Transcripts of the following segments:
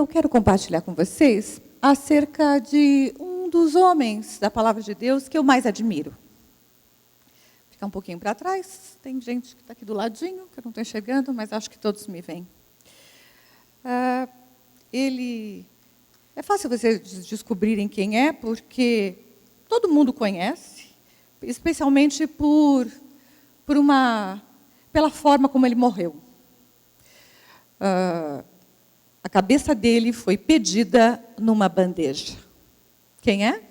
quero compartilhar com vocês acerca de um dos homens da Palavra de Deus que eu mais admiro. Vou ficar um pouquinho para trás, tem gente que está aqui do ladinho, que eu não estou enxergando, mas acho que todos me veem. É fácil vocês descobrirem quem é, porque todo mundo conhece, especialmente pela forma como ele morreu. A cabeça dele foi pedida numa bandeja. Quem é?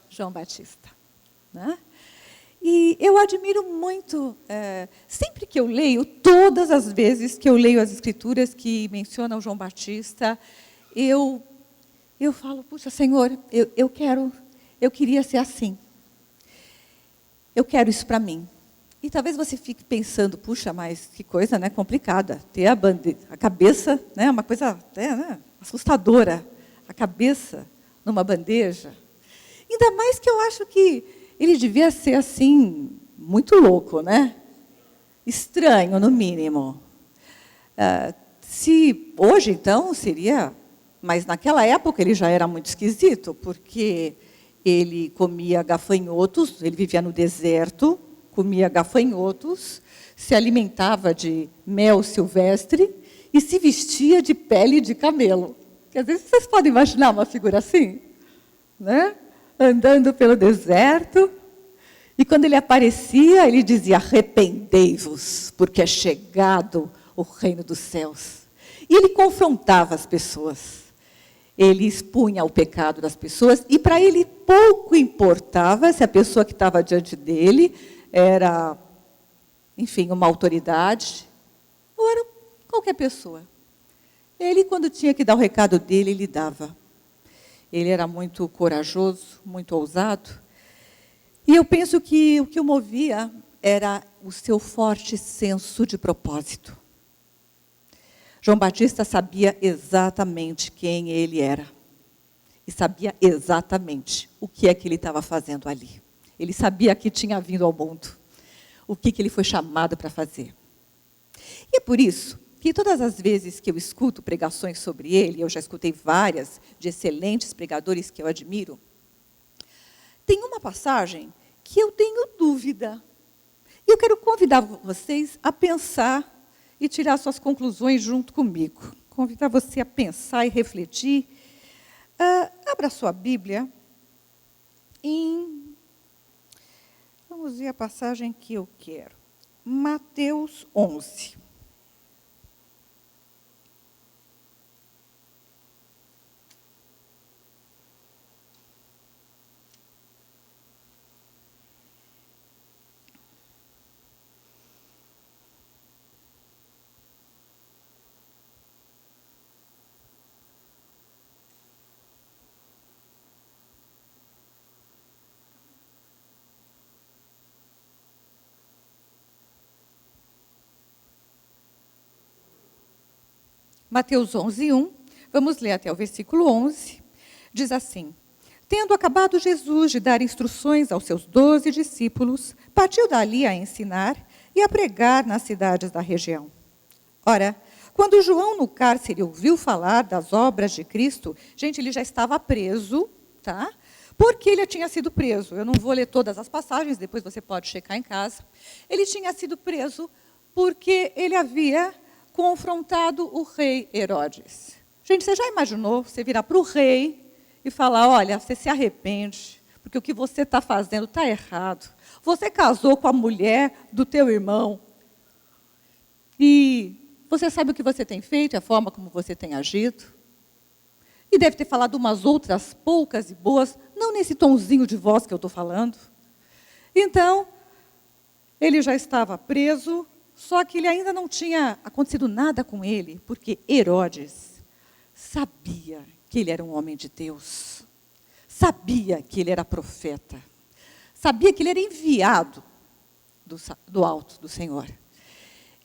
João Batista. Né? E eu admiro muito, sempre que eu leio, todas as vezes que eu leio as escrituras que mencionam João Batista, eu falo, puxa, Senhor, eu queria ser assim. Eu quero isso para mim. E talvez você fique pensando, puxa, mas que coisa, né, complicada. Ter a cabeça, né, uma coisa até, né, assustadora. A cabeça numa bandeja. Ainda mais que eu acho que ele devia ser assim, muito louco, né? Estranho, no mínimo. Se hoje, então, seria... Mas naquela época ele já era muito esquisito, porque ele comia gafanhotos, ele vivia no deserto, comia gafanhotos, se alimentava de mel silvestre e se vestia de pele de camelo. Às vezes vocês podem imaginar uma figura assim, né? Andando pelo deserto, e quando ele aparecia, ele dizia, arrependei-vos, porque é chegado o reino dos céus. E ele confrontava as pessoas. Ele expunha o pecado das pessoas, e para ele pouco importava se a pessoa que estava diante dele era, enfim, uma autoridade, ou era qualquer pessoa. Ele, quando tinha que dar o recado dele, ele dava. Ele era muito corajoso, muito ousado, e eu penso que o que o movia era o seu forte senso de propósito. João Batista sabia exatamente quem ele era. E sabia exatamente o que é que ele estava fazendo ali. Ele sabia que tinha vindo ao mundo. O que ele foi chamado para fazer. E é por isso que todas as vezes que eu escuto pregações sobre ele, eu já escutei várias de excelentes pregadores que eu admiro, tem uma passagem que eu tenho dúvida. E eu quero convidar vocês a pensar e tirar suas conclusões junto comigo. Convidar você a pensar e refletir. Abra sua Bíblia vamos ver a passagem que eu quero. Mateus 11. Mateus 11, 1, vamos ler até o versículo 11, diz assim, tendo acabado Jesus de dar instruções aos seus 12 discípulos, partiu dali a ensinar e a pregar nas cidades da região. Ora, quando João no cárcere ouviu falar das obras de Cristo, gente, ele já estava preso, tá? Porque ele tinha sido preso. Eu não vou ler todas as passagens, depois você pode checar em casa. Ele tinha sido preso porque ele havia confrontado o rei Herodes. Gente, você já imaginou você virar para o rei e falar, olha, você se arrepende, porque o que você está fazendo está errado. Você casou com a mulher do teu irmão. E você sabe o que você tem feito, a forma como você tem agido. E deve ter falado umas outras poucas e boas, não nesse tonzinho de voz que eu estou falando. Então, ele já estava preso, só que ele ainda não tinha acontecido nada com ele, porque Herodes sabia que ele era um homem de Deus, sabia que ele era profeta, sabia que ele era enviado do alto do Senhor,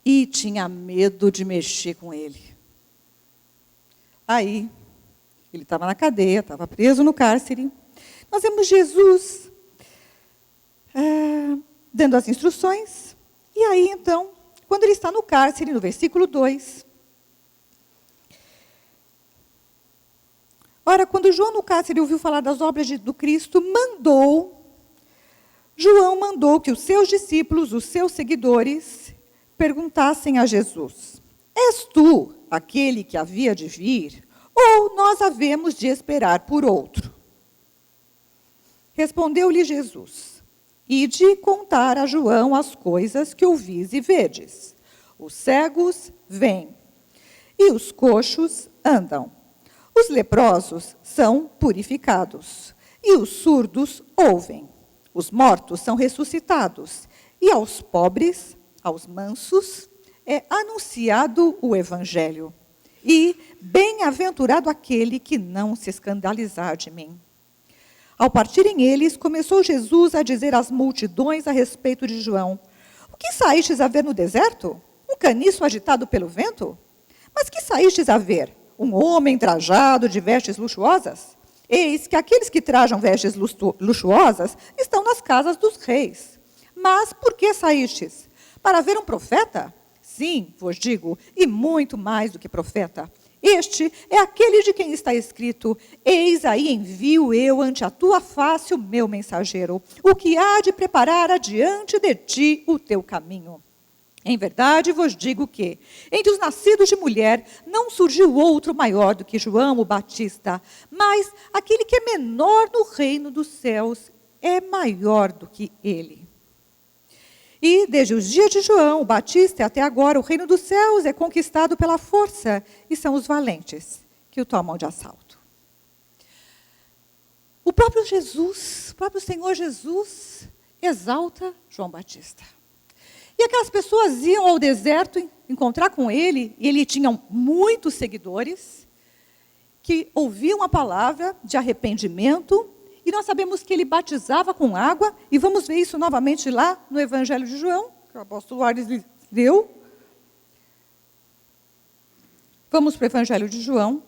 e tinha medo de mexer com ele. Aí, ele estava na cadeia, estava preso no cárcere, nós vemos Jesus dando as instruções, e aí então, quando ele está no cárcere, no versículo 2, Ora, quando João no cárcere ouviu falar das obras do Cristo, João mandou que os seus discípulos, os seus seguidores, perguntassem a Jesus: és tu aquele que havia de vir, ou nós havemos de esperar por outro? Respondeu-lhe Jesus: ide contar a João as coisas que ouvis e vedes. Os cegos vêm, e os coxos andam. Os leprosos são purificados, e os surdos ouvem. Os mortos são ressuscitados, e aos pobres, aos mansos, é anunciado o Evangelho. E bem-aventurado aquele que não se escandalizar de mim. Ao partirem eles, começou Jesus a dizer às multidões a respeito de João: o que saístes a ver no deserto? Um caniço agitado pelo vento? Mas que saístes a ver? Um homem trajado de vestes luxuosas? Eis que aqueles que trajam vestes luxuosas estão nas casas dos reis. Mas por que saístes? Para ver um profeta? Sim, vos digo, e muito mais do que profeta. Este é aquele de quem está escrito: eis aí envio eu ante a tua face o meu mensageiro, o que há de preparar adiante de ti o teu caminho. Em verdade vos digo que, entre os nascidos de mulher, não surgiu outro maior do que João o Batista, mas aquele que é menor no reino dos céus é maior do que ele. E, desde os dias de João o Batista até agora, o reino dos céus é conquistado pela força, e são os valentes que o tomam de assalto. O próprio Senhor Jesus, exalta João Batista. E aquelas pessoas iam ao deserto encontrar com ele, e ele tinha muitos seguidores, que ouviam a palavra de arrependimento, e nós sabemos que ele batizava com água, e vamos ver isso novamente lá no Evangelho de João, que o apóstolo Aires leu. Vamos para o Evangelho de João.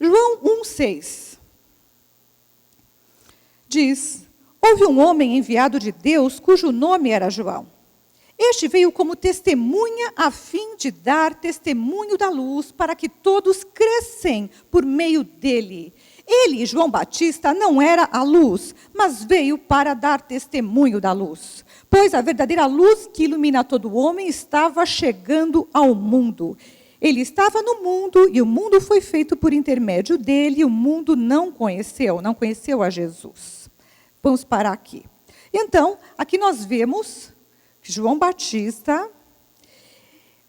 João 1,6 diz: houve um homem enviado de Deus, cujo nome era João. Este veio como testemunha a fim de dar testemunho da luz, para que todos crescem por meio dele. Ele, João Batista, não era a luz, mas veio para dar testemunho da luz. Pois a verdadeira luz que ilumina todo homem estava chegando ao mundo. Ele estava no mundo, e o mundo foi feito por intermédio dele, e o mundo não conheceu a Jesus. Vamos parar aqui. Então, aqui nós vemos que João Batista,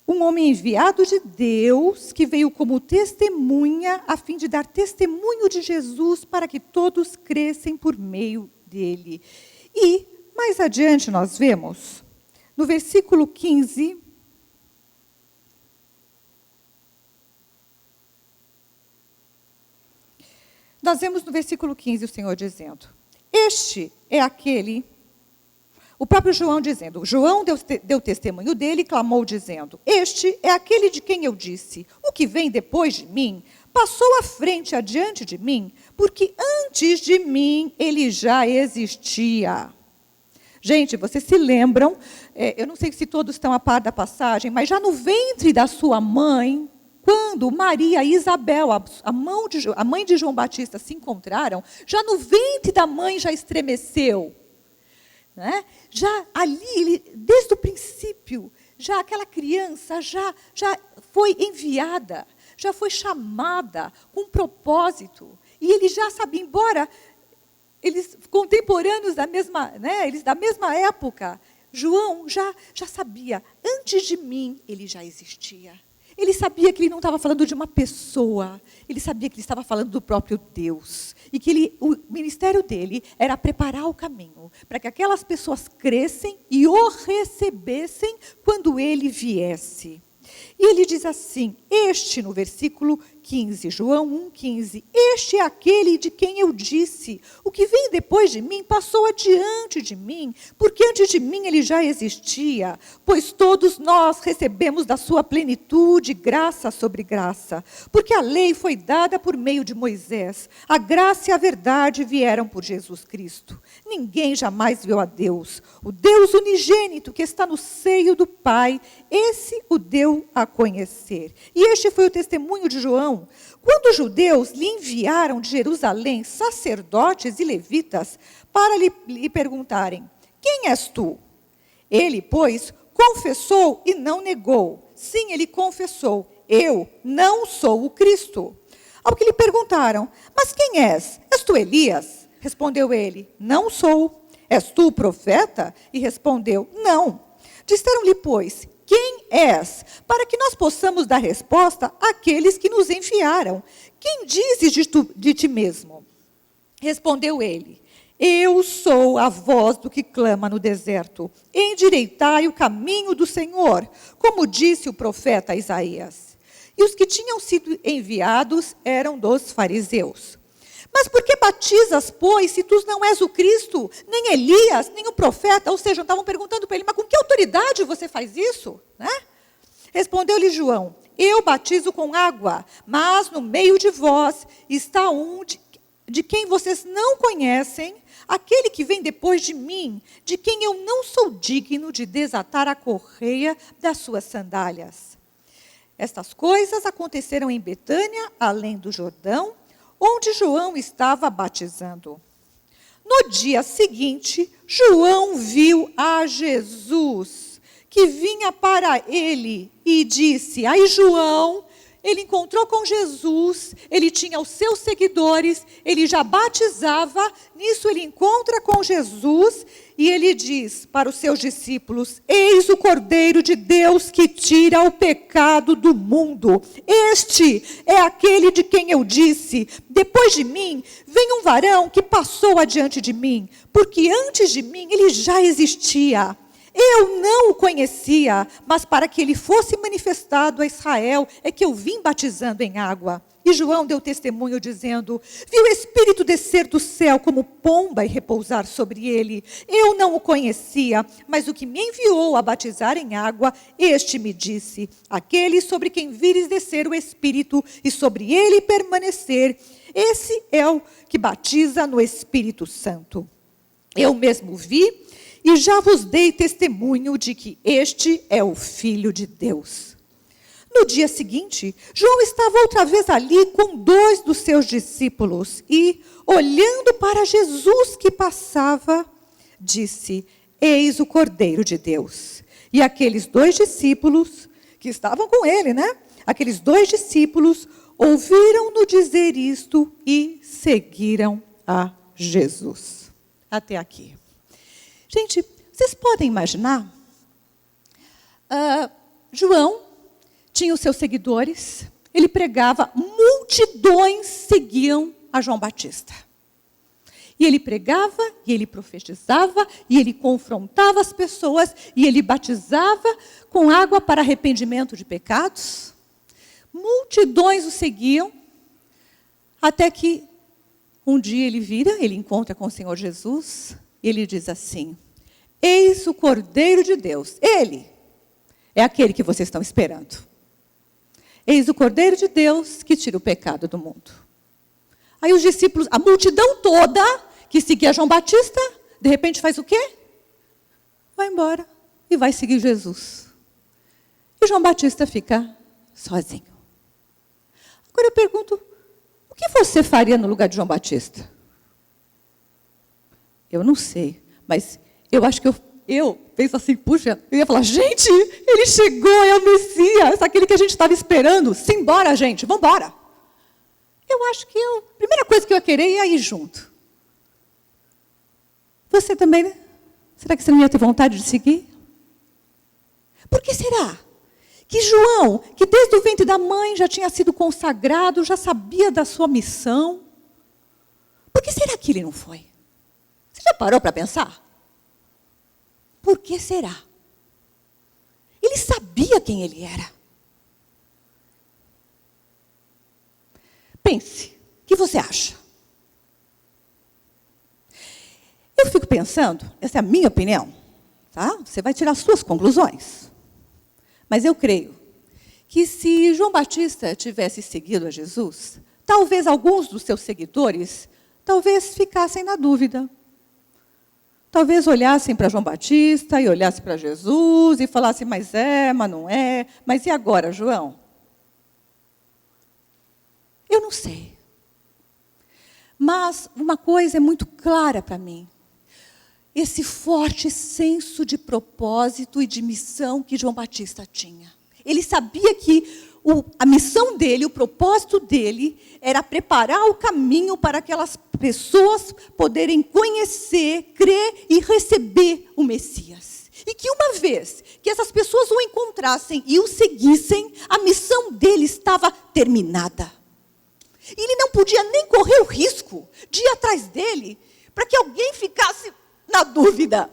um homem enviado de Deus, que veio como testemunha, a fim de dar testemunho de Jesus, para que todos crescem por meio dele. E, mais adiante, nós vemos, no versículo 15... Nós vemos no versículo 15 o Senhor dizendo: este é aquele, o próprio João dizendo, João deu testemunho dele e clamou dizendo: este é aquele de quem eu disse, o que vem depois de mim, passou à frente adiante de mim, porque antes de mim ele já existia. Gente, vocês se lembram, eu não sei se todos estão a par da passagem, mas já no ventre da sua mãe, quando Maria e Isabel, a mãe de João Batista, se encontraram, já no ventre da mãe já estremeceu. Né? Já ali, desde o princípio, já aquela criança já foi enviada, já foi chamada com um propósito. E ele já sabia, embora eles contemporâneos da mesma, né, eles da mesma época, João já sabia, antes de mim ele já existia. Ele sabia que ele não estava falando de uma pessoa, ele sabia que ele estava falando do próprio Deus. E que o ministério dele era preparar o caminho para que aquelas pessoas crescem e o recebessem quando ele viesse. E ele diz assim, no versículo 1,15, João 1,15. Este é aquele de quem eu disse, o que vem depois de mim passou adiante de mim, porque antes de mim ele já existia, pois todos nós recebemos da sua plenitude graça sobre graça, porque a lei foi dada por meio de Moisés, a graça e a verdade vieram por Jesus Cristo. Ninguém jamais viu a Deus, o Deus unigênito que está no seio do Pai, esse o deu a conhecer. E este foi o testemunho de João, quando os judeus lhe enviaram de Jerusalém sacerdotes e levitas para lhe perguntarem: quem és tu? Ele, pois, confessou e não negou. Sim, ele confessou: eu não sou o Cristo. Ao que lhe perguntaram: mas quem és? És tu Elias? Respondeu ele: não sou. És tu o profeta? E respondeu: não. Disseram-lhe, pois: quem és? Para que nós possamos dar resposta àqueles que nos enviaram. Quem dizes de ti mesmo? Respondeu ele: eu sou a voz do que clama no deserto. Endireitai o caminho do Senhor, como disse o profeta Isaías. E os que tinham sido enviados eram dos fariseus. Mas por que batizas, pois, se tu não és o Cristo, nem Elias, nem o profeta? Ou seja, estavam perguntando para ele: mas com que autoridade você faz isso? Né? Respondeu-lhe João: eu batizo com água, mas no meio de vós está um de quem vocês não conhecem, aquele que vem depois de mim, de quem eu não sou digno de desatar a correia das suas sandálias. Estas coisas aconteceram em Betânia, além do Jordão, onde João estava batizando. No dia seguinte, João viu a Jesus, que vinha para ele, e disse: aí João, ele encontrou com Jesus, ele tinha os seus seguidores, ele já batizava, nisso ele encontra com Jesus, e ele diz para os seus discípulos: eis o Cordeiro de Deus que tira o pecado do mundo. Este é aquele de quem eu disse: depois de mim vem um varão que passou adiante de mim, porque antes de mim ele já existia. Eu não o conhecia, mas para que ele fosse manifestado a Israel, é que eu vim batizando em água. E João deu testemunho dizendo: vi o Espírito descer do céu como pomba e repousar sobre ele. Eu não o conhecia, mas o que me enviou a batizar em água, este me disse: aquele sobre quem vires descer o Espírito e sobre ele permanecer, esse é o que batiza no Espírito Santo. Eu mesmo vi e já vos dei testemunho de que este é o Filho de Deus. No dia seguinte, João estava outra vez ali com 2 dos seus discípulos e, olhando para Jesus que passava, disse: eis o Cordeiro de Deus. E aqueles 2 discípulos que estavam com ele, né? Aqueles 2 discípulos ouviram-no dizer isto e seguiram a Jesus. Até aqui. Gente, vocês podem imaginar? João tinha os seus seguidores, ele pregava, multidões seguiam a João Batista. E ele pregava, e ele profetizava, e ele confrontava as pessoas, e ele batizava com água para arrependimento de pecados. Multidões o seguiam, até que um dia ele encontra com o Senhor Jesus, e ele diz assim: eis o Cordeiro de Deus. Ele é aquele que vocês estão esperando. Eis o Cordeiro de Deus que tira o pecado do mundo. Aí os discípulos, a multidão toda que seguia João Batista, de repente faz o quê? Vai embora e vai seguir Jesus. E João Batista fica sozinho. Agora eu pergunto: o que você faria no lugar de João Batista? Eu não sei, mas eu acho que eu penso assim: puxa, eu ia falar: gente, ele chegou, é o Messias, aquele que a gente estava esperando. Simbora, gente, vamos embora. Eu acho que a primeira coisa que eu ia querer ia ir junto. Você também, né? Será que você não ia ter vontade de seguir? Por que será que João, que desde o ventre da mãe já tinha sido consagrado, já sabia da sua missão, por que será que ele não foi? Você já parou para pensar? Por que será? Ele sabia quem ele era. pense, o que você acha? Eu fico pensando, essa é a minha opinião, tá? Você vai tirar as suas conclusões. Mas eu creio que se João Batista tivesse seguido a Jesus, talvez alguns dos seus seguidores, talvez ficassem na dúvida. Talvez olhassem para João Batista e olhassem para Jesus e falassem, mas não é, mas e agora, João? Eu não sei. Mas uma coisa é muito clara para mim. Esse forte senso de propósito e de missão que João Batista tinha. Ele sabia que a missão dele, o propósito dele, era preparar o caminho para aquelas pessoas poderem conhecer, crer e receber o Messias. E que uma vez que essas pessoas o encontrassem e o seguissem, a missão dele estava terminada. E ele não podia nem correr o risco de ir atrás dele, para que alguém ficasse na dúvida.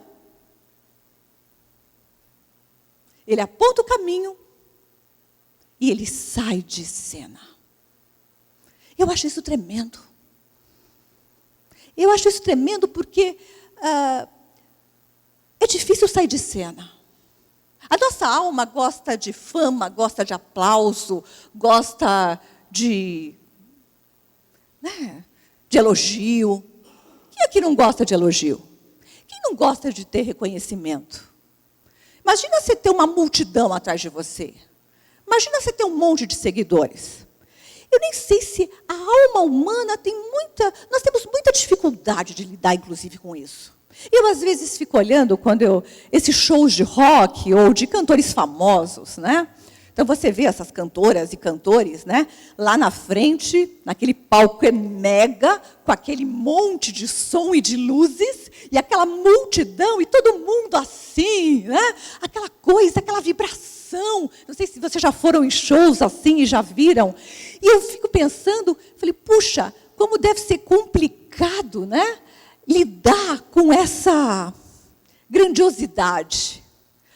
Ele aponta o caminho e ele sai de cena. Eu acho isso tremendo. Eu acho isso tremendo porque é difícil sair de cena. A nossa alma gosta de fama, gosta de aplauso, gosta de elogio. Quem aqui não gosta de elogio? Quem não gosta de ter reconhecimento? Imagina você ter uma multidão atrás de você. Imagina você ter um monte de seguidores. Eu nem sei se a alma humana tem nós temos muita dificuldade de lidar, inclusive, com isso. Eu, às vezes, fico olhando esses shows de rock ou de cantores famosos, né? Então, você vê essas cantoras e cantores, né? Lá na frente, naquele palco mega, com aquele monte de som e de luzes, e aquela multidão, e todo mundo assim, né? Aquela coisa, aquela vibração. Não sei se vocês já foram em shows assim e já viram. E eu fico pensando, falei, puxa, como deve ser complicado, né? Lidar com essa grandiosidade.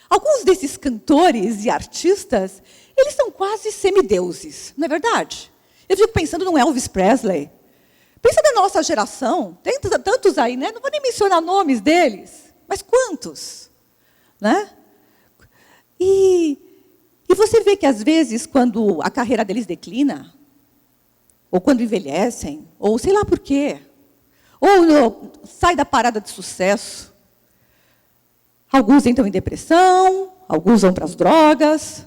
Alguns desses cantores e artistas, eles são quase semideuses, não é verdade? Eu fico pensando no Elvis Presley. Pensa na nossa geração, tem tantos aí, né? Não vou nem mencionar nomes deles, mas quantos? Né? E você vê que, às vezes, quando a carreira deles declina, ou quando envelhecem, ou sei lá por quê, ou sai da parada de sucesso, alguns entram em depressão, alguns vão para as drogas,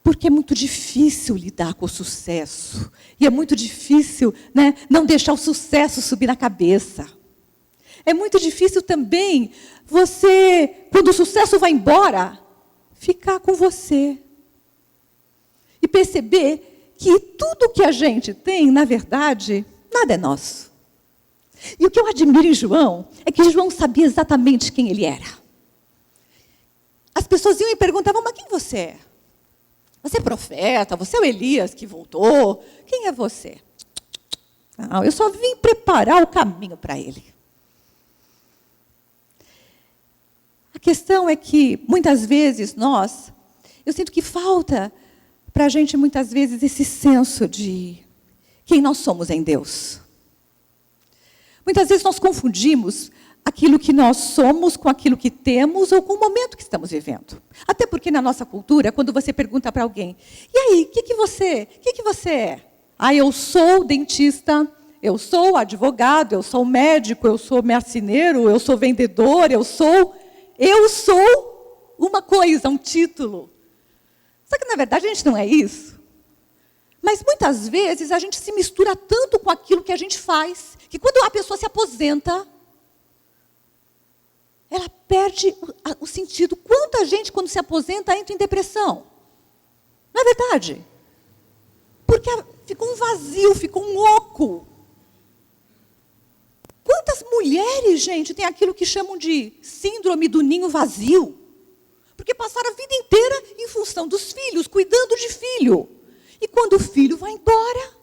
porque é muito difícil lidar com o sucesso. E é muito difícil, né, não deixar o sucesso subir na cabeça. É muito difícil também você, quando o sucesso vai embora, ficar com você. E perceber que tudo que a gente tem, na verdade, nada é nosso. E o que eu admiro em João é que João sabia exatamente quem ele era. As pessoas iam e perguntavam, mas quem você é? Você é profeta? Você é o Elias que voltou? Quem é você? Não, eu só vim preparar o caminho para ele. A questão é que, muitas vezes, eu sinto que falta para a gente, muitas vezes, esse senso de quem nós somos em Deus. Muitas vezes nós confundimos aquilo que nós somos com aquilo que temos ou com o momento que estamos vivendo. Até porque na nossa cultura, quando você pergunta para alguém, e aí, o que você é? Ah, eu sou dentista, eu sou advogado, eu sou médico, eu sou marceneiro, eu sou vendedor, eu sou uma coisa, um título. Só que, na verdade, a gente não é isso. Mas, muitas vezes, a gente se mistura tanto com aquilo que a gente faz, que quando a pessoa se aposenta, ela perde o sentido. Quanta gente, quando se aposenta, entra em depressão? Não é verdade? Porque ficou um vazio, ficou um oco. Quantas mulheres, gente, têm aquilo que chamam de síndrome do ninho vazio? Porque passaram a vida inteira em função dos filhos, cuidando de filho. E quando o filho vai embora,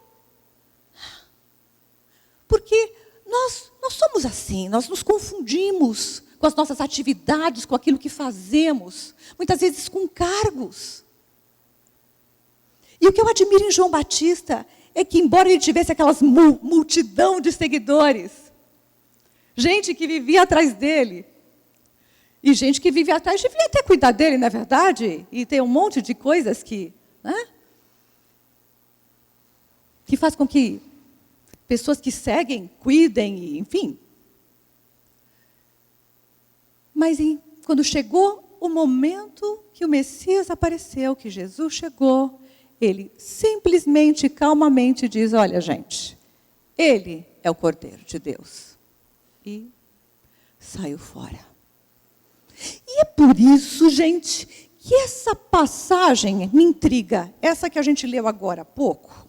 porque nós somos assim, nós nos confundimos com as nossas atividades, com aquilo que fazemos, muitas vezes com cargos. E o que eu admiro em João Batista é que, embora ele tivesse aquelas multidão de seguidores, gente que vivia atrás dele, e gente que vive atrás, devia até cuidar dele, não é verdade? E tem um monte de coisas que, né? Que faz com que pessoas que seguem, cuidem, enfim. Mas quando chegou o momento que o Messias apareceu, que Jesus chegou, ele simplesmente, calmamente diz, olha, gente, ele é o Cordeiro de Deus. E saiu fora. E é por isso, gente, que essa passagem me intriga, essa que a gente leu agora há pouco,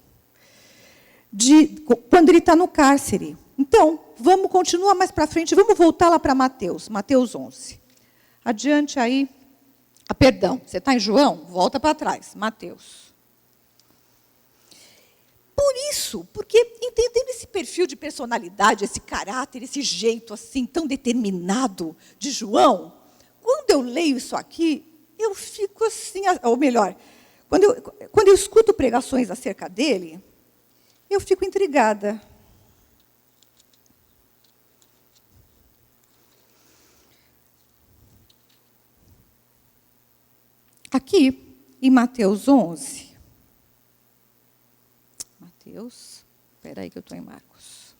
quando ele está no cárcere. Então, vamos continuar mais para frente, vamos voltar lá para Mateus 11. Adiante aí, perdão, você está em João? Volta para trás, Mateus. Por isso, porque entendendo esse perfil de personalidade, esse caráter, esse jeito assim tão determinado de João, quando eu leio isso aqui, eu fico assim, ou melhor, quando eu escuto pregações acerca dele, eu fico intrigada. Aqui, em Mateus 11. Espera aí que eu estou em Marcos.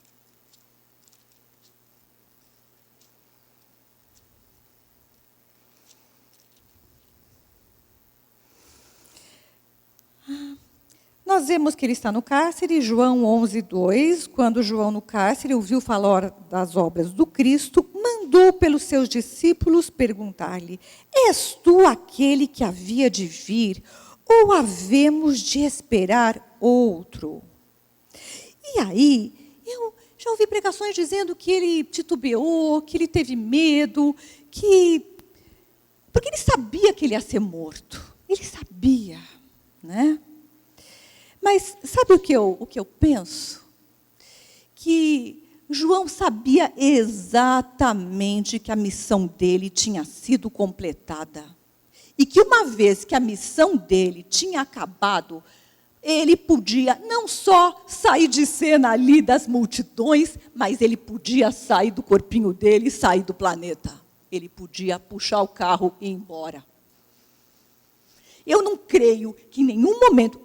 Nós vemos que ele está no cárcere, João 11:2, quando João no cárcere ouviu falar das obras do Cristo, mandou pelos seus discípulos perguntar-lhe, és tu aquele que havia de vir, ou havemos de esperar outro? E aí, eu já ouvi pregações dizendo que ele titubeou, que ele teve medo, porque ele sabia que ele ia ser morto. Ele sabia, né? Mas sabe o que eu penso? Que João sabia exatamente que a missão dele tinha sido completada. E que uma vez que a missão dele tinha acabado, ele podia não só sair de cena ali das multidões, mas ele podia sair do corpinho dele e sair do planeta. Ele podia puxar o carro e ir embora. Eu não creio que em nenhum momento,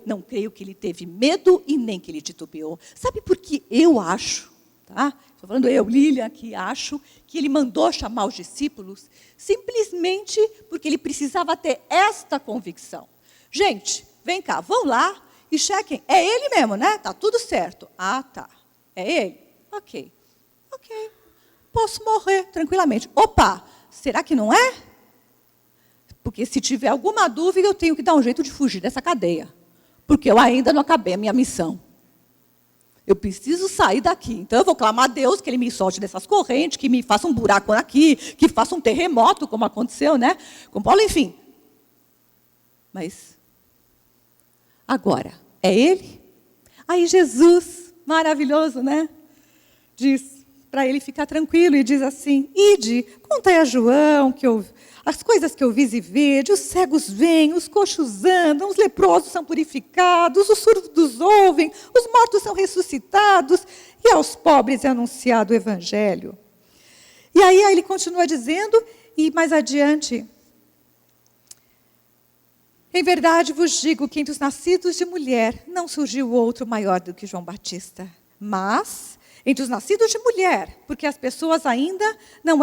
não creio que ele teve medo e nem que ele titubeou. Sabe por que eu acho, tá? Estou falando Lilian, que acho que ele mandou chamar os discípulos simplesmente porque ele precisava ter esta convicção. Gente, vem cá, vão lá e chequem. É ele mesmo, né? Tá tudo certo. Ah, tá. É ele? Ok. Posso morrer tranquilamente. Opa, será que não é? Porque se tiver alguma dúvida, eu tenho que dar um jeito de fugir dessa cadeia. Porque eu ainda não acabei a minha missão. Eu preciso sair daqui. Então, eu vou clamar a Deus que Ele me solte dessas correntes, que me faça um buraco aqui, que faça um terremoto, como aconteceu, né? Com Paulo, enfim. Mas, agora, é Ele? Aí Jesus, maravilhoso, né? Diz para ele ficar tranquilo e diz assim, ide, contai a João as coisas que eu vi e vejo, os cegos vêm, os coxos andam, os leprosos são purificados, os surdos ouvem, os mortos são ressuscitados, e aos pobres é anunciado o Evangelho. E aí ele continua dizendo, e mais adiante, em verdade vos digo que entre os nascidos de mulher não surgiu outro maior do que João Batista, mas entre os nascidos de mulher, porque as pessoas ainda não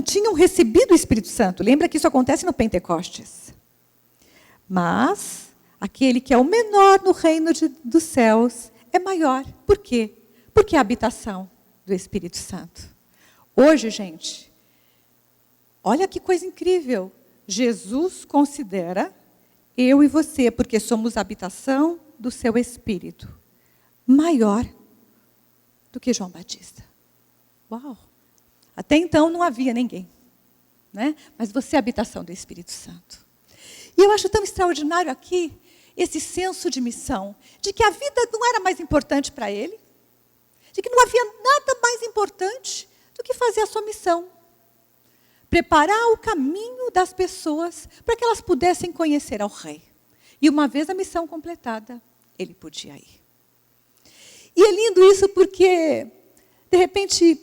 tinham recebido o Espírito Santo. Lembra que isso acontece no Pentecostes. Mas aquele que é o menor no reino dos céus é maior. Por quê? Porque é a habitação do Espírito Santo. Hoje, gente, olha que coisa incrível. Jesus considera eu e você, porque somos a habitação do seu Espírito, maior do que João Batista. Uau! Até então não havia ninguém, né? Mas você é a habitação do Espírito Santo. E eu acho tão extraordinário aqui esse senso de missão, de que a vida não era mais importante para ele, de que não havia nada mais importante do que fazer a sua missão. Preparar o caminho das pessoas para que elas pudessem conhecer ao Rei. E uma vez a missão completada, ele podia ir. E é lindo isso porque, de repente,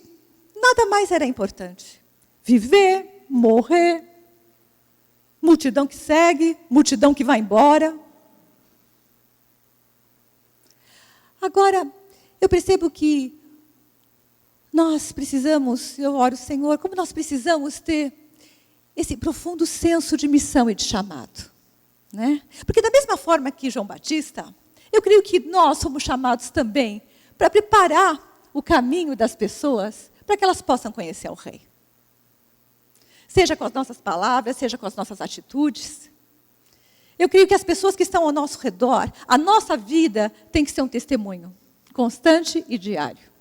nada mais era importante. Viver, morrer, multidão que segue, multidão que vai embora. Agora, eu percebo que nós precisamos, eu oro, Senhor, como nós precisamos ter esse profundo senso de missão e de chamado. Né? Porque da mesma forma que João Batista, eu creio que nós somos chamados também para preparar o caminho das pessoas para que elas possam conhecer o Rei. Seja com as nossas palavras, seja com as nossas atitudes. Eu creio que as pessoas que estão ao nosso redor, a nossa vida tem que ser um testemunho constante e diário.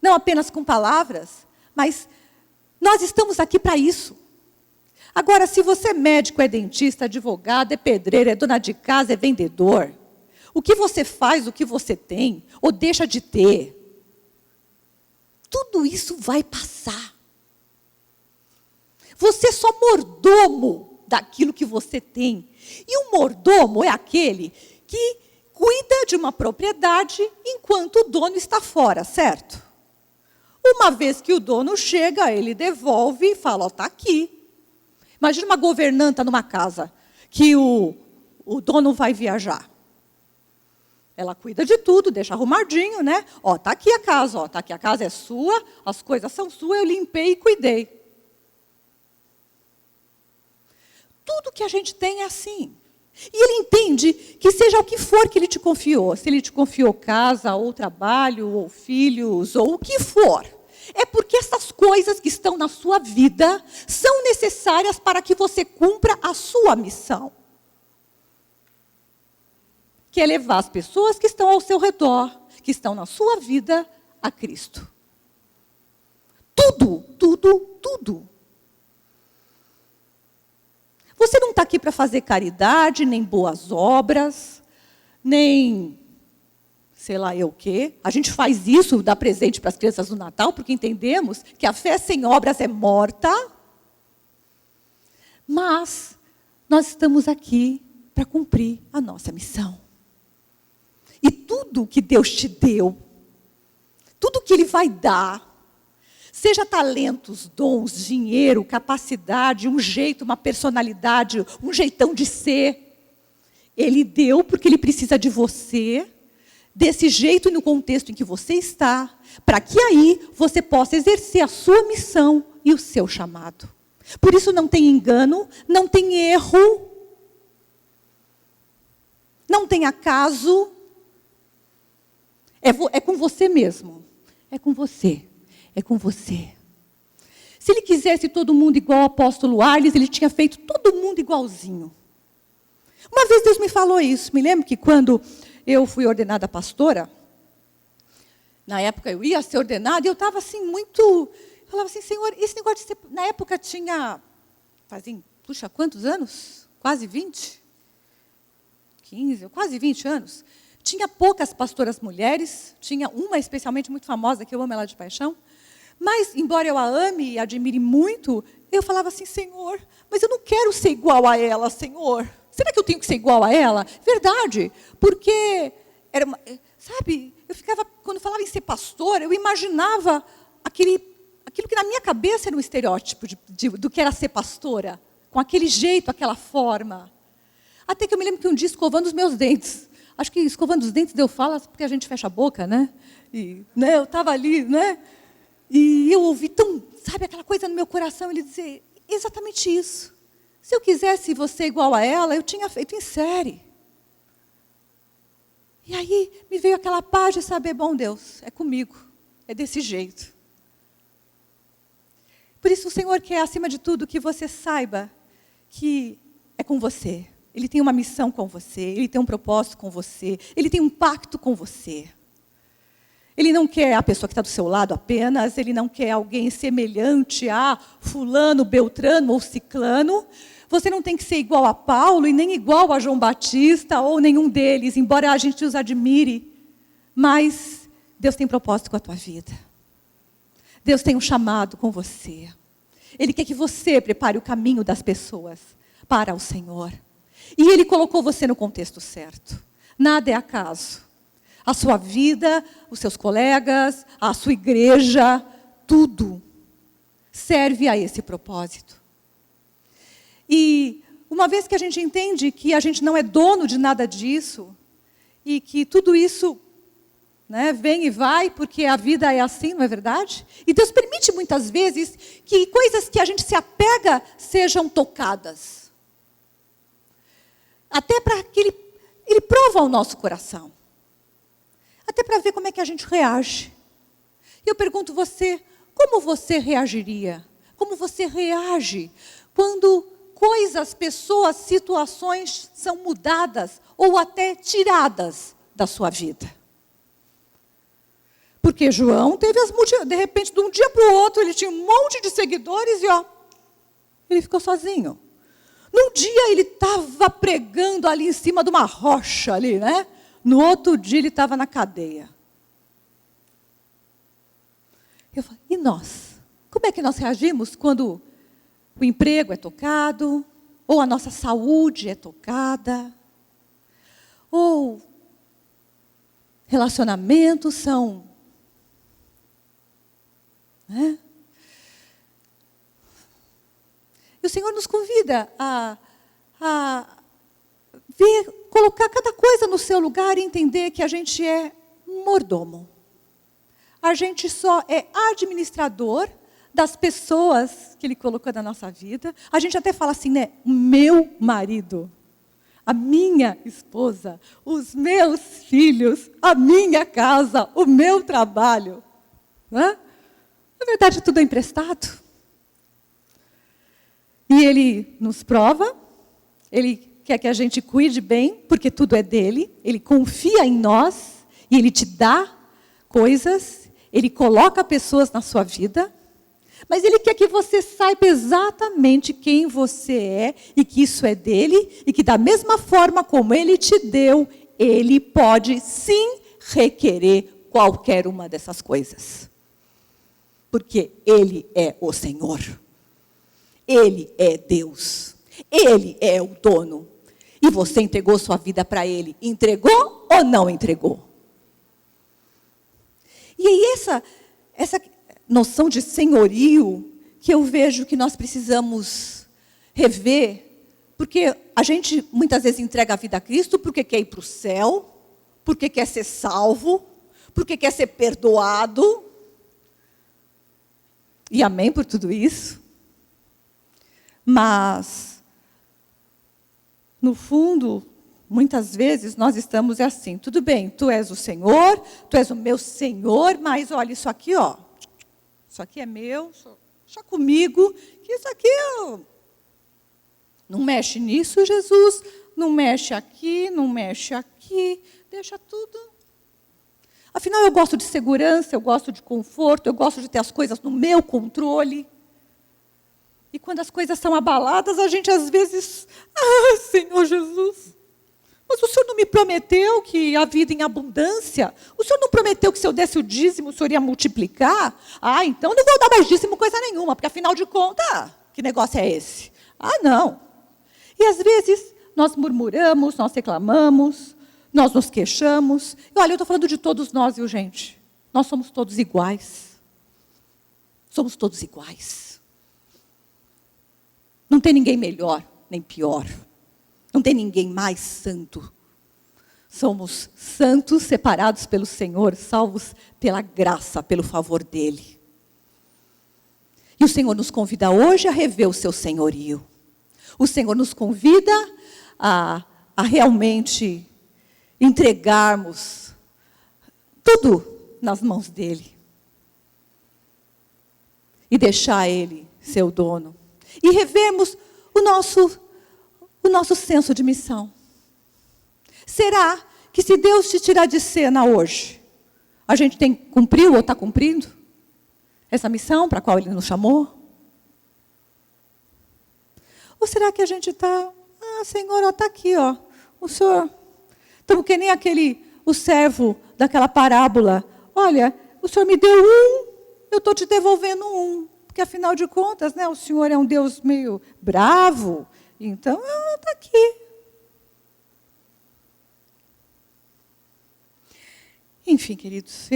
Não apenas com palavras, mas nós estamos aqui para isso. Agora, se você é médico, é dentista, advogado, é pedreiro, é dona de casa, é vendedor, o que você faz, o que você tem, ou deixa de ter, tudo isso vai passar. Você é só mordomo daquilo que você tem. E um mordomo é aquele que cuida de uma propriedade enquanto o dono está fora, certo? Uma vez que o dono chega, ele devolve e fala, ó, está aqui. Imagina uma governanta numa casa que o dono vai viajar. Ela cuida de tudo, deixa arrumadinho, né? Ó, está aqui a casa, ó, tá aqui a casa é sua, as coisas são suas, eu limpei e cuidei. Tudo que a gente tem é assim. E ele entende que seja o que for que ele te confiou, se ele te confiou casa, ou trabalho, ou filhos, ou o que for, é porque essas coisas que estão na sua vida são necessárias para que você cumpra a sua missão. Que é levar as pessoas que estão ao seu redor, que estão na sua vida, a Cristo. Tudo, tudo, tudo. Você não está aqui para fazer caridade, nem boas obras, nem sei lá eu o quê. A gente faz isso, dá presente para as crianças no Natal, porque entendemos que a fé sem obras é morta. Mas nós estamos aqui para cumprir a nossa missão. E tudo que Deus te deu, tudo que Ele vai dar, seja talentos, dons, dinheiro, capacidade, um jeito, uma personalidade, um jeitão de ser, Ele deu porque Ele precisa de você, desse jeito e no contexto em que você está, para que aí você possa exercer a sua missão e o seu chamado. Por isso não tem engano, não tem erro, não tem acaso. É com você mesmo, é com você. É com você. Se ele quisesse todo mundo igual ao apóstolo Arles, ele tinha feito todo mundo igualzinho. Uma vez Deus me falou isso. Me lembro que quando eu fui ordenada pastora, na época eu ia ser ordenada, e eu estava assim muito... Eu falava assim, Senhor, esse negócio de ser... Na época tinha... Puxa, quantos anos? Quase 20? 15, quase 20 anos. Tinha poucas pastoras mulheres, tinha uma especialmente muito famosa, que eu amo ela de paixão. Mas, embora eu a ame e admire muito, eu falava assim, Senhor, mas eu não quero ser igual a ela, Senhor. Será que eu tenho que ser igual a ela? Verdade, porque, eu ficava, quando falava em ser pastora, eu imaginava aquilo que na minha cabeça era um estereótipo do que era ser pastora, com aquele jeito, aquela forma. Até que eu me lembro que um dia, escovando os meus dentes, acho que escovando os dentes eu falo porque a gente fecha a boca, né? E, né, eu estava ali, né? E eu ouvi aquela coisa no meu coração, ele dizer, exatamente isso. Se eu quisesse você igual a ela, eu tinha feito em série. E aí me veio aquela paz de saber, bom Deus, é comigo, é desse jeito. Por isso o Senhor quer, acima de tudo, que você saiba que é com você. Ele tem uma missão com você, Ele tem um propósito com você, Ele tem um pacto com você. Ele não quer a pessoa que está do seu lado apenas, Ele não quer alguém semelhante a fulano, beltrano ou ciclano. Você não tem que ser igual a Paulo e nem igual a João Batista ou nenhum deles, embora a gente os admire. Mas Deus tem propósito com a tua vida. Deus tem um chamado com você. Ele quer que você prepare o caminho das pessoas para o Senhor. E Ele colocou você no contexto certo. Nada é acaso. A sua vida, os seus colegas, a sua igreja, tudo serve a esse propósito. E uma vez que a gente entende que a gente não é dono de nada disso, e que tudo isso, né, vem e vai, porque a vida é assim, não é verdade? E Deus permite muitas vezes que coisas que a gente se apega sejam tocadas. Até para que Ele prova o nosso coração. Até para ver como é que a gente reage. E eu pergunto você, como você reagiria? Como você reage quando coisas, pessoas, situações são mudadas ou até tiradas da sua vida? Porque João teve de repente, de um dia para o outro, ele tinha um monte de seguidores e ele ficou sozinho. Num dia ele estava pregando ali em cima de uma rocha ali, né? No outro dia ele estava na cadeia. Eu falei, e nós? Como é que nós reagimos quando o emprego é tocado, ou a nossa saúde é tocada, ou relacionamentos são, né? E o Senhor nos convida a ver, colocar cada coisa no seu lugar e entender que a gente é mordomo. A gente só é administrador das pessoas que Ele colocou na nossa vida. A gente até fala assim, né? O meu marido, a minha esposa, os meus filhos, a minha casa, o meu trabalho. Né? Na verdade, tudo é emprestado. E Ele nos prova, Ele quer que a gente cuide bem, porque tudo é dEle. Ele confia em nós e Ele te dá coisas, Ele coloca pessoas na sua vida, mas Ele quer que você saiba exatamente quem você é e que isso é dEle e que da mesma forma como Ele te deu, Ele pode sim requerer qualquer uma dessas coisas. Porque Ele é o Senhor. Ele é Deus. Ele é o dono. E você entregou sua vida para Ele. Entregou ou não entregou? E aí essa noção de senhorio que eu vejo que nós precisamos rever, porque a gente muitas vezes entrega a vida a Cristo porque quer ir para o céu, porque quer ser salvo, porque quer ser perdoado. E amém por tudo isso. Mas, no fundo, muitas vezes nós estamos assim, tudo bem, tu és o Senhor, tu és o meu Senhor, mas olha, isso aqui, isso aqui é meu, deixa comigo, que isso aqui, não mexe nisso, Jesus, não mexe aqui, deixa tudo. Afinal, eu gosto de segurança, eu gosto de conforto, eu gosto de ter as coisas no meu controle. E quando as coisas são abaladas, a gente às vezes, Senhor Jesus, mas o Senhor não me prometeu que a vida em abundância? O Senhor não prometeu que se eu desse o dízimo, o Senhor ia multiplicar? Então não vou dar mais dízimo coisa nenhuma, porque afinal de contas, que negócio é esse? Não. E às vezes nós murmuramos, nós reclamamos, nós nos queixamos. E olha, eu estou falando de todos nós, viu, gente? Nós somos todos iguais. Somos todos iguais. Não tem ninguém melhor, nem pior. Não tem ninguém mais santo. Somos santos, separados pelo Senhor, salvos pela graça, pelo favor dEle. E o Senhor nos convida hoje a rever o seu senhorio. O Senhor nos convida a realmente entregarmos tudo nas mãos dEle. E deixar Ele ser o dono. E revermos o nosso senso de missão. Será que se Deus te tirar de cena hoje, a gente cumpriu ou está cumprindo essa missão para a qual Ele nos chamou? Ou será que a gente está, Senhor, está aqui, o Senhor, estamos que nem o servo daquela parábola, olha, o Senhor me deu eu estou te devolvendo porque afinal de contas, né, o Senhor é um Deus meio bravo, então está aqui. Enfim, queridos,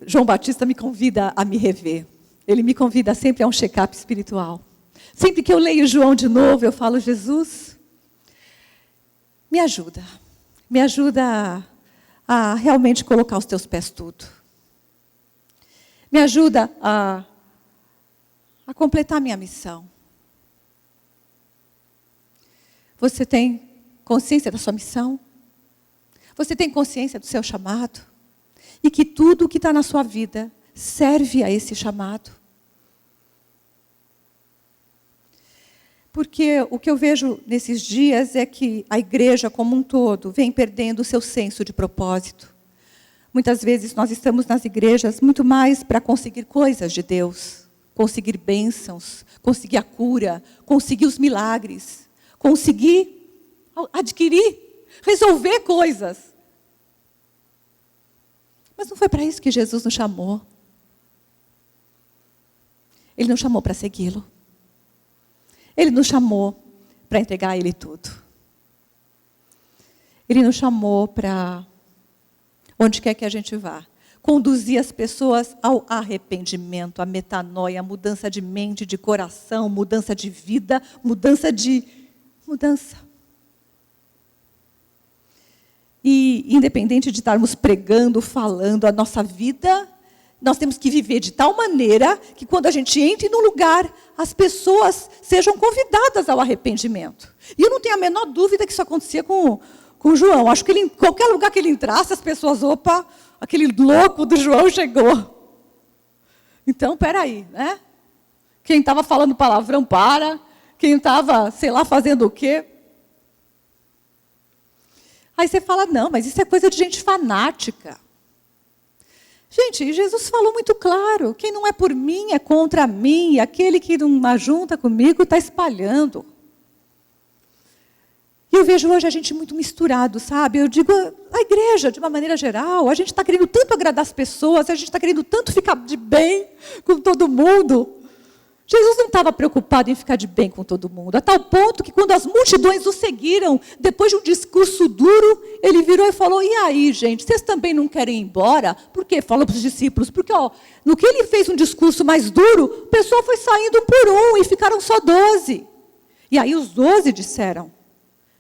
João Batista me convida a me rever. Ele me convida sempre a um check-up espiritual. Sempre que eu leio João de novo, eu falo, Jesus, me ajuda. Me ajuda a realmente colocar os teus pés tudo. Me ajuda a completar a minha missão. Você tem consciência da sua missão? Você tem consciência do seu chamado? E que tudo o que está na sua vida serve a esse chamado? Porque o que eu vejo nesses dias é que a igreja como um todo vem perdendo o seu senso de propósito. Muitas vezes nós estamos nas igrejas muito mais para conseguir coisas de Deus, conseguir bênçãos, conseguir a cura, conseguir os milagres, conseguir adquirir, resolver coisas. Mas não foi para isso que Jesus nos chamou. Ele nos chamou para segui-lo. Ele nos chamou para entregar a Ele tudo. Ele nos chamou para, onde quer que a gente vá, conduzir as pessoas ao arrependimento, à metanoia, à mudança de mente, de coração, mudança de vida, mudança. E independente de estarmos pregando, falando, a nossa vida, nós temos que viver de tal maneira que quando a gente entre num lugar, as pessoas sejam convidadas ao arrependimento. E eu não tenho a menor dúvida que isso acontecia com João. Acho que em qualquer lugar que ele entrasse, as pessoas, opa, aquele louco do João chegou. Então, peraí, né? Quem estava falando palavrão, para. Quem estava, sei lá, fazendo o quê? Aí você fala, não, mas isso é coisa de gente fanática. Gente, Jesus falou muito claro, quem não é por mim é contra mim, e aquele que não ajunta comigo está espalhando. E eu vejo hoje a gente muito misturado, sabe? Eu digo, a igreja, de uma maneira geral, a gente está querendo tanto agradar as pessoas, a gente está querendo tanto ficar de bem com todo mundo. Jesus não estava preocupado em ficar de bem com todo mundo, a tal ponto que quando as multidões o seguiram, depois de um discurso duro, ele virou e falou, e aí, gente, vocês também não querem ir embora? Por quê? Falou para os discípulos, porque no que ele fez um discurso mais duro, o pessoal foi saindo um por um e ficaram só 12. E aí os 12 disseram,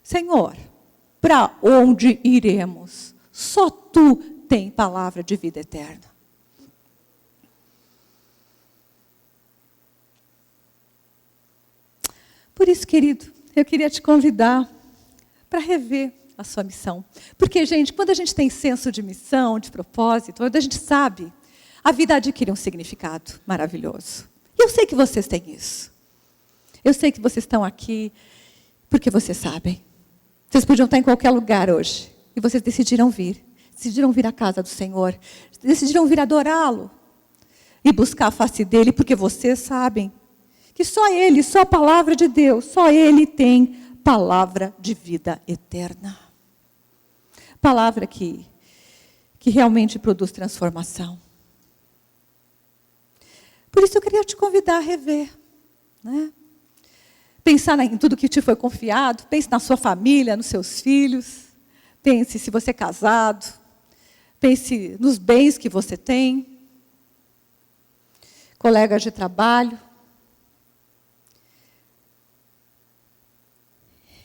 Senhor, para onde iremos? Só tu tem palavra de vida eterna. Por isso, querido, eu queria te convidar para rever a sua missão. Porque, gente, quando a gente tem senso de missão, de propósito, quando a gente sabe, a vida adquire um significado maravilhoso. E eu sei que vocês têm isso. Eu sei que vocês estão aqui porque vocês sabem. Vocês podiam estar em qualquer lugar hoje. E vocês decidiram vir. Decidiram vir à casa do Senhor. Decidiram vir adorá-lo. E buscar a face dele, porque vocês sabem que só Ele, só a palavra de Deus, só Ele tem palavra de vida eterna. Palavra que realmente produz transformação. Por isso eu queria te convidar a rever, né? Pensar em tudo que te foi confiado, pense na sua família, nos seus filhos, pense se você é casado, pense nos bens que você tem, colegas de trabalho.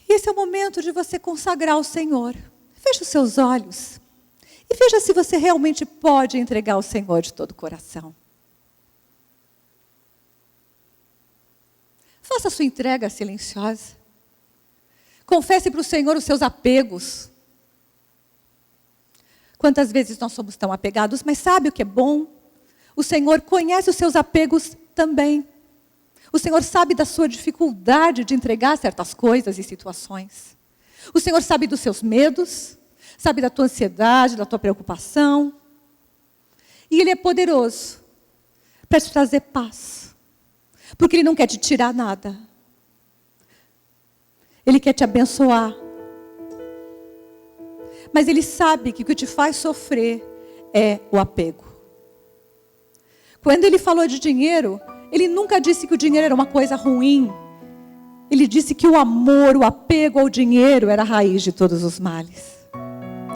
Esse é o momento de você consagrar ao Senhor. Feche os seus olhos e veja se você realmente pode entregar ao Senhor de todo o coração. Faça a sua entrega silenciosa. Confesse para o Senhor os seus apegos. Quantas vezes nós somos tão apegados, mas sabe o que é bom? O Senhor conhece os seus apegos também. O Senhor sabe da sua dificuldade de entregar certas coisas e situações. O Senhor sabe dos seus medos, sabe da tua ansiedade, da tua preocupação. E Ele é poderoso para te trazer paz. Porque Ele não quer te tirar nada. Ele quer te abençoar. Mas Ele sabe que o que te faz sofrer é o apego. Quando Ele falou de dinheiro, Ele nunca disse que o dinheiro era uma coisa ruim. Ele disse que o amor, o apego ao dinheiro era a raiz de todos os males.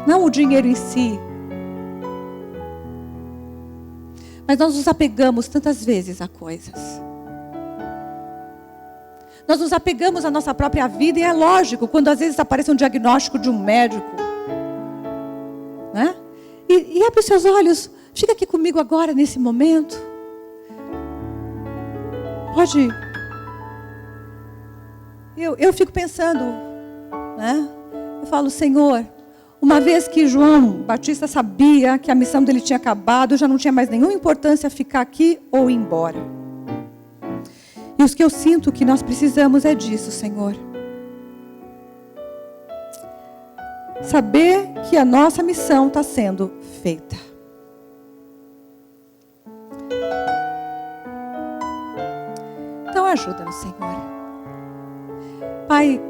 Não o dinheiro em si, Mas nós nos apegamos tantas vezes a coisas. Nós nos apegamos à nossa própria vida, e é lógico, quando às vezes aparece um diagnóstico de um médico, né? E abre os seus olhos, fica aqui comigo agora, nesse momento. Pode. Eu fico pensando, né? Eu falo, Senhor, uma vez que João Batista sabia que a missão dele tinha acabado, já não tinha mais nenhuma importância ficar aqui ou ir embora. E o que eu sinto que nós precisamos é disso, Senhor. Saber que a nossa missão está sendo feita. Então ajuda-nos, Senhor. Pai,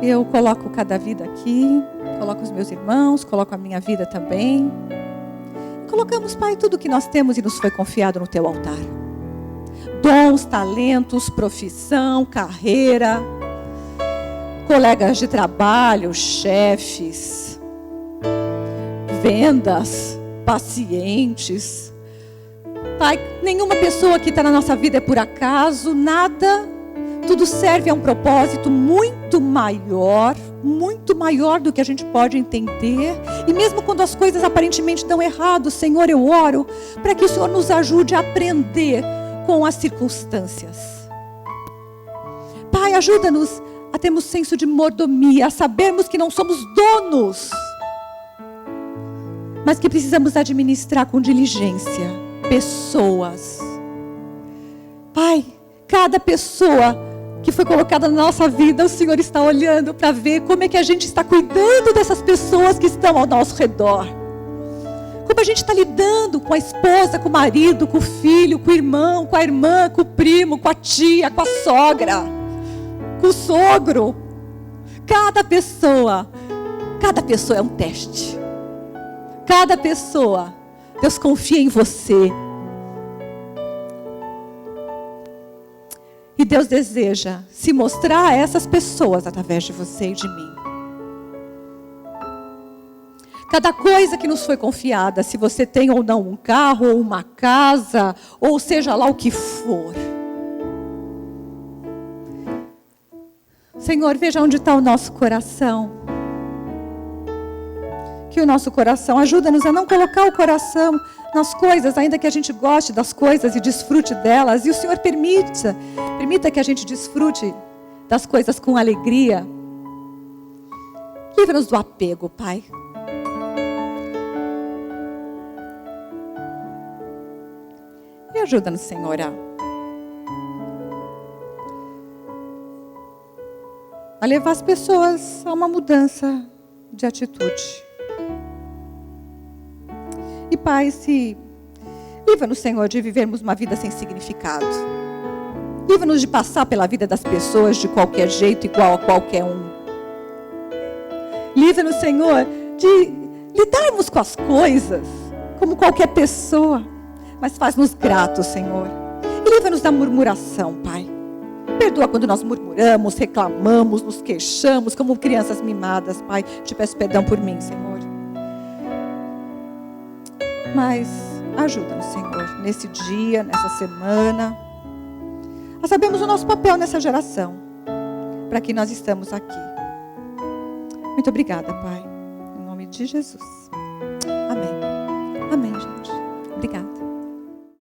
eu coloco cada vida aqui, coloco os meus irmãos, coloco a minha vida também. Colocamos, Pai, tudo que nós temos e nos foi confiado no Teu altar. Dons, talentos, profissão, carreira, colegas de trabalho, chefes, vendas, pacientes. Pai, nenhuma pessoa que está na nossa vida é por acaso, nada. Tudo serve a um propósito muito maior do que a gente pode entender. E mesmo quando as coisas aparentemente dão errado, Senhor, eu oro para que o Senhor nos ajude a aprender com as circunstâncias. Pai, ajuda-nos a termos senso de mordomia, a sabermos que não somos donos, mas que precisamos administrar com diligência pessoas. Pai, cada pessoa que foi colocada na nossa vida, o Senhor está olhando para ver como é que a gente está cuidando dessas pessoas que estão ao nosso redor. Como a gente está lidando com a esposa, com o marido, com o filho, com o irmão, com a irmã, com o primo, com a tia, com a sogra, com o sogro. Cada pessoa é um teste. Cada pessoa, Deus confia em você. E Deus deseja se mostrar a essas pessoas através de você e de mim. Cada coisa que nos foi confiada, se você tem ou não um carro, ou uma casa, ou seja lá o que for. Senhor, veja onde está o nosso coração. Que o nosso coração, ajuda-nos a não colocar o coração nas coisas, ainda que a gente goste das coisas e desfrute delas. E o Senhor permita que a gente desfrute das coisas com alegria. Livra-nos do apego, Pai. E ajuda-nos, Senhor, a levar as pessoas a uma mudança de atitude. E Pai, livra-nos, Senhor, de vivermos uma vida sem significado. Livra-nos de passar pela vida das pessoas de qualquer jeito, igual a qualquer um. Livra-nos, Senhor, de lidarmos com as coisas como qualquer pessoa. Mas faz-nos gratos, Senhor. E livra-nos da murmuração, Pai. Perdoa quando nós murmuramos, reclamamos, nos queixamos, como crianças mimadas, Pai. Te peço perdão por mim, Senhor. Mas ajuda-nos, Senhor, nesse dia, nessa semana, a sabermos o nosso papel nessa geração, para que nós estamos aqui. Muito obrigada, Pai. Em nome de Jesus.